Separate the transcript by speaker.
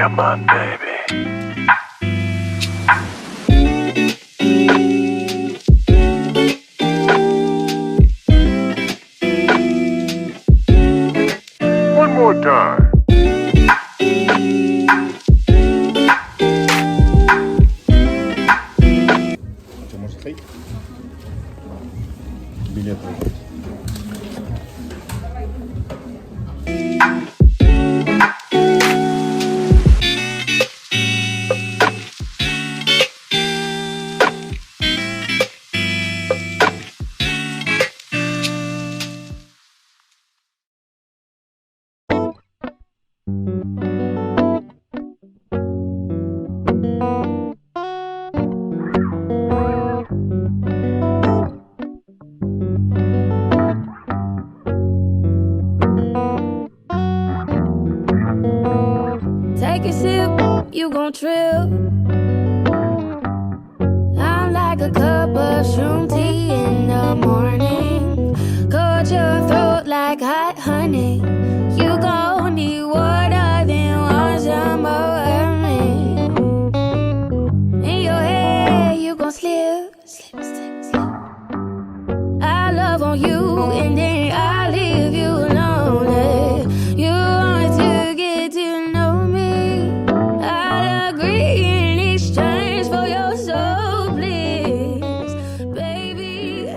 Speaker 1: Come on, baby. One more time.
Speaker 2: Что, может стоять? Билет выбрать.
Speaker 3: Take a sip, you gon' trip. I'm like a cup of shroom tea in the morning. Coat your throat like hot honey. You gon' need water, then want some more of me. In your head, you gon' slip, slip, slip, slip. I love on you, and then I leave you lonely. You want to get to know me. I'll agree in exchange for your soul, please, baby.